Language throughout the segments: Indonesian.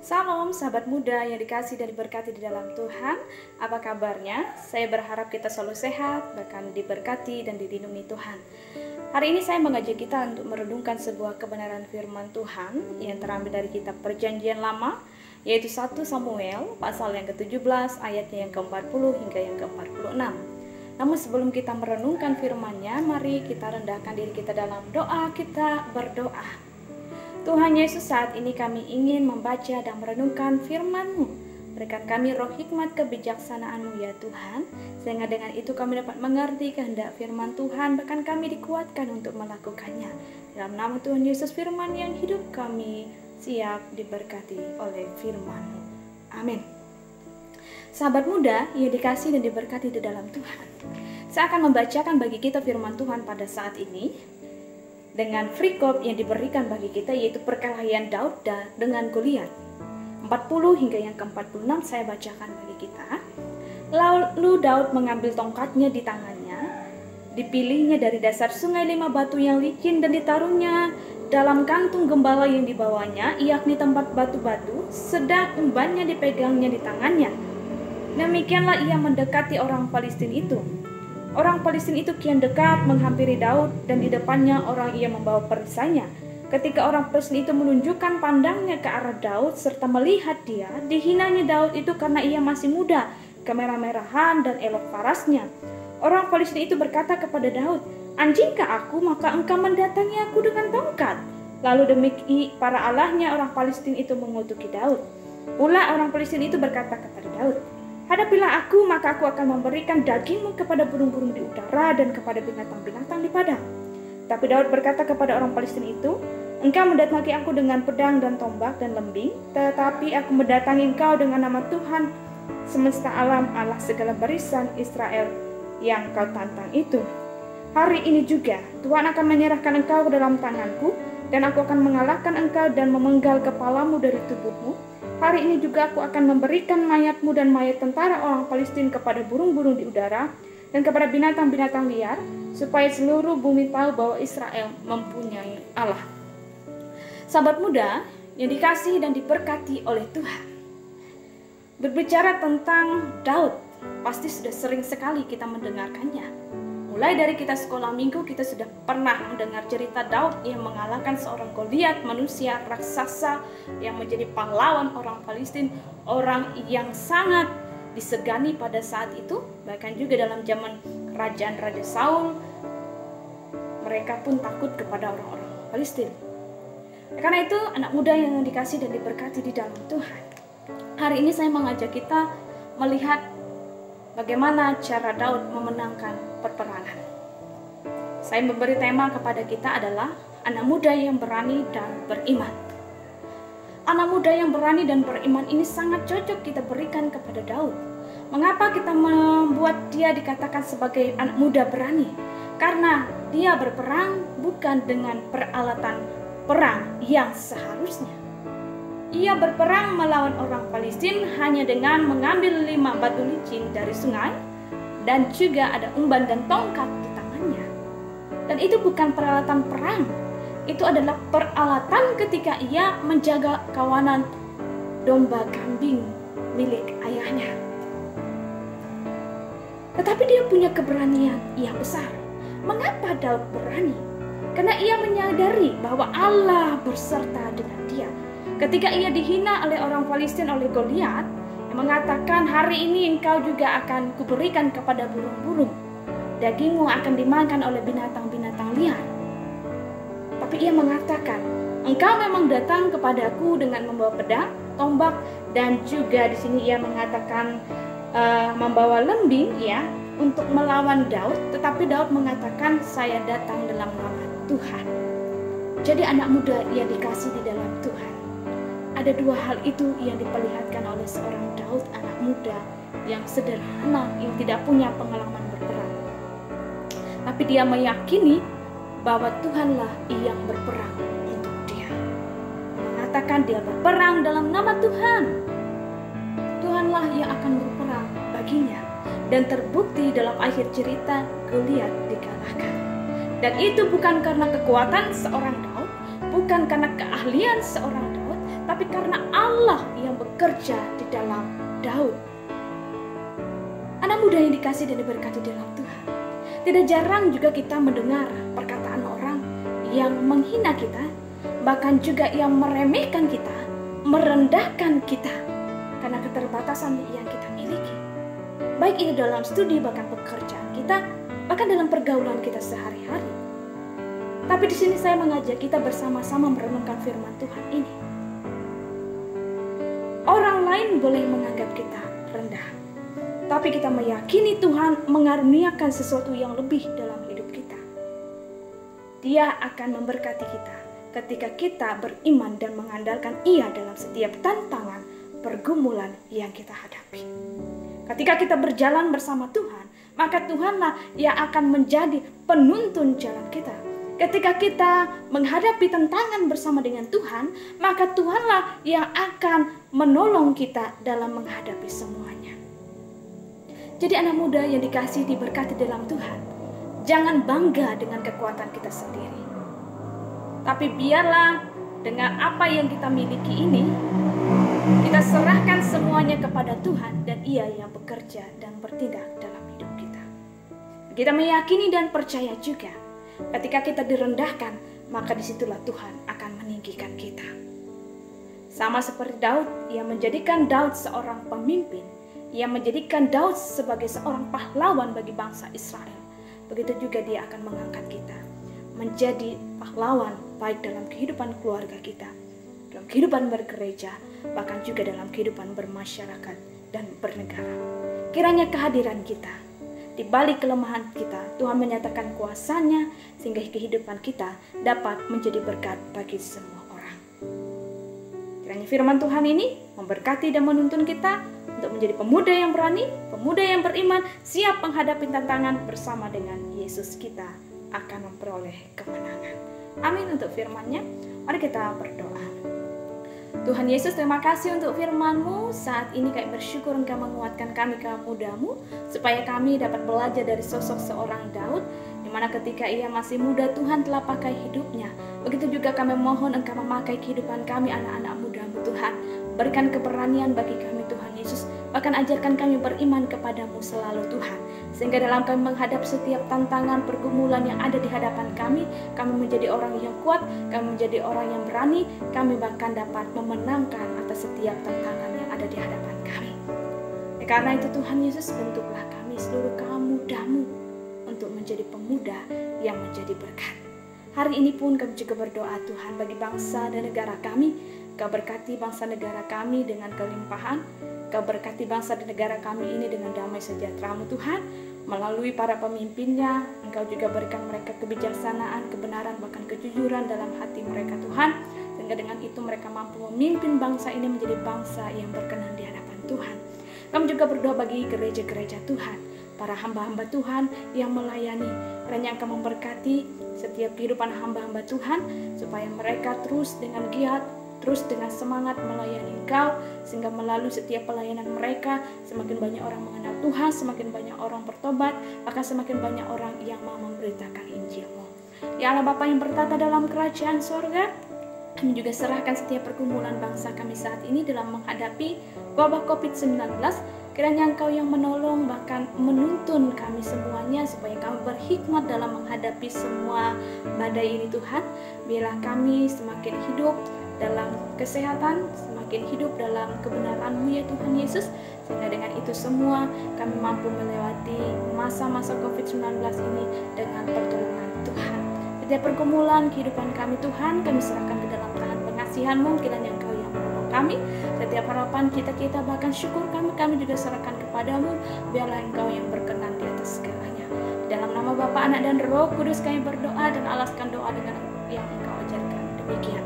Salam sahabat muda yang dikasih dan diberkati di dalam Tuhan. Apa kabarnya? Saya berharap kita selalu sehat, bahkan diberkati dan dilindungi Tuhan. Hari ini saya mengajak kita untuk merenungkan sebuah kebenaran firman Tuhan yang terambil dari kitab Perjanjian Lama, yaitu 1 Samuel pasal yang ke-17 ayatnya yang ke-40 hingga yang ke-46. Namun sebelum kita merenungkan firman-Nya, mari kita rendahkan diri kita dalam doa. Kita berdoa. Tuhan Yesus, saat ini kami ingin membaca dan merenungkan firman-Mu. Berikan kami roh hikmat kebijaksanaan-Mu ya Tuhan, sehingga dengan itu kami dapat mengerti kehendak firman Tuhan, bahkan kami dikuatkan untuk melakukannya. Dalam nama Tuhan Yesus, firman yang hidup, kami siap diberkati oleh firman-Mu. Amin. Sahabat muda yang dikasih dan diberkati di dalam Tuhan, saya akan membacakan bagi kita firman Tuhan pada saat ini dengan frikop yang diberikan bagi kita, yaitu perkelahian Daud dengan Goliat 40 hingga yang ke-46. Saya bacakan bagi kita. Lalu Daud mengambil tongkatnya di tangannya, dipilihnya dari dasar sungai 5 batu yang licin dan ditaruhnya dalam kantung gembala yang dibawanya, yakni tempat batu-batu, sedang umbannya dipegangnya di tangannya. Demikianlah ia mendekati orang Palestina itu. Orang Palestina itu kian dekat menghampiri Daud, dan di depannya orang ia membawa perisainya. Ketika orang Palestina itu menunjukkan pandangnya ke arah Daud serta melihat dia, dihinanya Daud itu karena ia masih muda, kemerah-merahan dan elok parasnya. Orang Palestina itu berkata kepada Daud, "Anjingkah aku, maka engkau mendatangi aku dengan tongkat?" Lalu demikian para allahnya orang Palestina itu mengutuki Daud. Pula orang Palestina itu berkata kepada Daud, "Hadapilah aku, maka aku akan memberikan dagingmu kepada burung-burung di udara dan kepada binatang-binatang di padang." Tapi Daud berkata kepada orang Palestina itu, "Engkau mendatangi aku dengan pedang dan tombak dan lembing, tetapi aku mendatangi engkau dengan nama Tuhan semesta alam, Allah segala barisan Israel yang kau tantang itu. Hari ini juga Tuhan akan menyerahkan engkau ke dalam tanganku, dan aku akan mengalahkan engkau dan memenggal kepalamu dari tubuhmu. Hari ini juga aku akan memberikan mayatmu dan mayat tentara orang Palestina kepada burung-burung di udara dan kepada binatang-binatang liar, supaya seluruh bumi tahu bahwa Israel mempunyai Allah." Sahabat muda yang dikasihi dan diberkati oleh Tuhan, berbicara tentang Daud, pasti sudah sering sekali kita mendengarkannya. Mulai dari kita sekolah minggu, kita sudah pernah mendengar cerita Daud yang mengalahkan seorang Goliat, manusia raksasa yang menjadi pahlawan orang Palestina, orang yang sangat disegani pada saat itu. Bahkan juga dalam zaman kerajaan Raja Saul, mereka pun takut kepada orang-orang Palestina. Karena itu, anak muda yang dikasih dan diberkati di dalam Tuhan, hari ini saya mengajak kita melihat bagaimana cara Daud memenangkan peperangan. Saya memberi tema kepada kita adalah anak muda yang berani dan beriman. Anak muda yang berani dan beriman ini sangat cocok kita berikan kepada Daud. Mengapa kita membuat dia dikatakan sebagai anak muda berani? Karena dia berperang bukan dengan peralatan perang yang seharusnya. Ia berperang melawan orang Palestina hanya dengan mengambil 5 batu licin dari sungai, dan juga ada umban dan tongkat di tangannya. Dan itu bukan peralatan perang, itu adalah peralatan ketika ia menjaga kawanan domba kambing milik ayahnya. Tetapi dia punya keberanian yang besar. Mengapa Daud berani? Karena ia menyadari bahwa Allah berserta dengan dia. Ketika ia dihina oleh orang Palestina, oleh Goliat, yang mengatakan, "Hari ini engkau juga akan kuberikan kepada burung-burung. Dagingmu akan dimakan oleh binatang-binatang liar." Tapi ia mengatakan, "Engkau memang datang kepadaku dengan membawa pedang, tombak," dan juga di sini ia mengatakan membawa lembing ya untuk melawan Daud. Tetapi Daud mengatakan, "Saya datang dalam nama Tuhan." Jadi anak muda yang dikasih di dalam Tuhan, ada 2 hal itu yang diperlihatkan oleh seorang Daud, anak muda yang sederhana, yang tidak punya pengalaman berperang. Tapi dia meyakini bahwa Tuhanlah yang berperang untuk dia. Mengatakan dia berperang dalam nama Tuhan. Tuhanlah yang akan berperang baginya. Dan terbukti dalam akhir cerita, Goliat dikalahkan. Dan itu bukan karena kekuatan seorang Daud, bukan karena keahlian seorang Daud, tapi karena Allah yang bekerja di dalam Daud. Anak muda yang dikasih dan diberkati dalam Tuhan, tidak jarang juga kita mendengar perkataan orang yang menghina kita, bahkan juga yang meremehkan kita, merendahkan kita karena keterbatasan yang kita miliki. Baik ini dalam studi, bahkan pekerjaan kita, bahkan dalam pergaulan kita sehari-hari. Tapi di sini saya mengajak kita bersama-sama merenungkan firman Tuhan ini. Orang lain boleh menganggap kita rendah, tapi kita meyakini Tuhan mengaruniakan sesuatu yang lebih dalam hidup kita. Dia akan memberkati kita ketika kita beriman dan mengandalkan Ia dalam setiap tantangan, pergumulan yang kita hadapi. Ketika kita berjalan bersama Tuhan, maka Tuhanlah yang akan menjadi penuntun jalan kita. Ketika kita menghadapi tantangan bersama dengan Tuhan, maka Tuhanlah yang akan menolong kita dalam menghadapi semuanya. Jadi anak muda yang dikasih diberkati dalam Tuhan, jangan bangga dengan kekuatan kita sendiri. Tapi biarlah dengan apa yang kita miliki ini, kita serahkan semuanya kepada Tuhan dan Ia yang bekerja dan bertindak dalam hidup kita. Kita meyakini dan percaya juga, ketika kita direndahkan, maka disitulah Tuhan akan meninggikan kita. Sama seperti Daud, Ia menjadikan Daud seorang pemimpin, Ia menjadikan Daud sebagai seorang pahlawan bagi bangsa Israel. Begitu juga Dia akan mengangkat kita menjadi pahlawan baik dalam kehidupan keluarga kita, dalam kehidupan bergereja, bahkan juga dalam kehidupan bermasyarakat dan bernegara. Kiranya kehadiran kita, di balik kelemahan kita, Tuhan menyatakan kuasa-Nya sehingga kehidupan kita dapat menjadi berkat bagi semua orang. Kiranya firman Tuhan ini memberkati dan menuntun kita untuk menjadi pemuda yang berani, pemuda yang beriman, siap menghadapi tantangan bersama dengan Yesus kita akan memperoleh kemenangan. Amin untuk firman-Nya. Mari kita berdoa. Tuhan Yesus, terima kasih untuk firman-Mu. Saat ini kami bersyukur Engkau menguatkan kami kaum muda-Mu, supaya kami dapat belajar dari sosok seorang Daud, di mana ketika ia masih muda Tuhan telah pakai hidupnya. Begitu juga kami mohon Engkau memakai kehidupan kami anak-anak muda-Mu Tuhan. Berikan keberanian bagi kami Tuhan Yesus, bahkan ajarkan kami beriman kepadamu selalu Tuhan, sehingga dalam kami menghadap setiap tantangan pergumulan yang ada di hadapan kami menjadi orang yang kuat, kami menjadi orang yang berani, kami bahkan dapat memenangkan atas setiap tantangan yang ada di hadapan kami. Karena itu Tuhan Yesus, bentuklah kami seluruh kaum muda-Mu untuk menjadi pemuda yang menjadi berkat. Hari ini pun kami juga berdoa Tuhan bagi bangsa dan negara kami. Kau berkati bangsa negara kami dengan kelimpahan. Kau berkati bangsa dan negara kami ini dengan damai sejahtera-Mu Tuhan. Melalui para pemimpinnya, Engkau juga berikan mereka kebijaksanaan, kebenaran, bahkan kejujuran dalam hati mereka Tuhan. Sehingga dengan itu mereka mampu memimpin bangsa ini menjadi bangsa yang berkenan di hadapan Tuhan. Kami juga berdoa bagi gereja-gereja Tuhan, para hamba-hamba Tuhan yang melayani. Kiranya Engkau memberkati setiap kehidupan hamba-hamba Tuhan, supaya mereka terus dengan giat, terus dengan semangat melayani Engkau, sehingga melalui setiap pelayanan mereka semakin banyak orang mengenal Tuhan, semakin banyak orang bertobat, bahkan semakin banyak orang yang mau memberitakan Injil-Mu. Ya Allah Bapa yang bertata dalam kerajaan sorga, kami juga serahkan setiap pergumulan bangsa kami saat ini dalam menghadapi wabah COVID-19. Kiranya Engkau yang menolong, bahkan menuntun kami semuanya, supaya kami berhikmat dalam menghadapi semua badai ini Tuhan. Biarlah kami semakin hidup dalam kesehatan, semakin hidup dalam kebenaran-Mu ya Tuhan Yesus, sehingga dengan itu semua kami mampu melewati masa-masa COVID-19 ini dengan pertolongan Tuhan. Setiap pergumulan kehidupan kami Tuhan, kami serahkan ke dalam tangan pengasihan-Mu. Kiranya Engkau yang menolong kami. Setiap harapan kita bahkan syukur kami juga serahkan kepadamu. Biarlah Engkau yang berkenan di atas segalanya. Dalam nama Bapa, Anak, dan Roh Kudus kami berdoa dan alaskan doa dengan yang Engkau ajarkan. Demikian.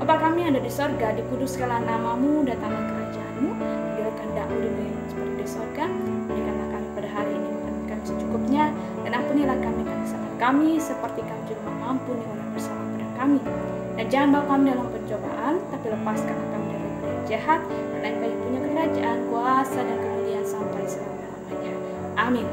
Bapa kami yang ada di sorga, dikuduskanlah nama-Mu, datanglah kerajaan-Mu, biarlah kehendak-Mu di bumi seperti di sorga. Berikanlah kami pada hari ini makan kami secukupnya, dan ampunilah kami kesalahan kami, seperti kami juga mengampuni orang bersalah pada kami. Dan jangan bawa kami dalam pencobaan, tapi lepaskanlah kami dari yang jahat, karena Engkau yang punya kerajaan, kuasa, dan kemuliaan sampai selama-lamanya. Amin.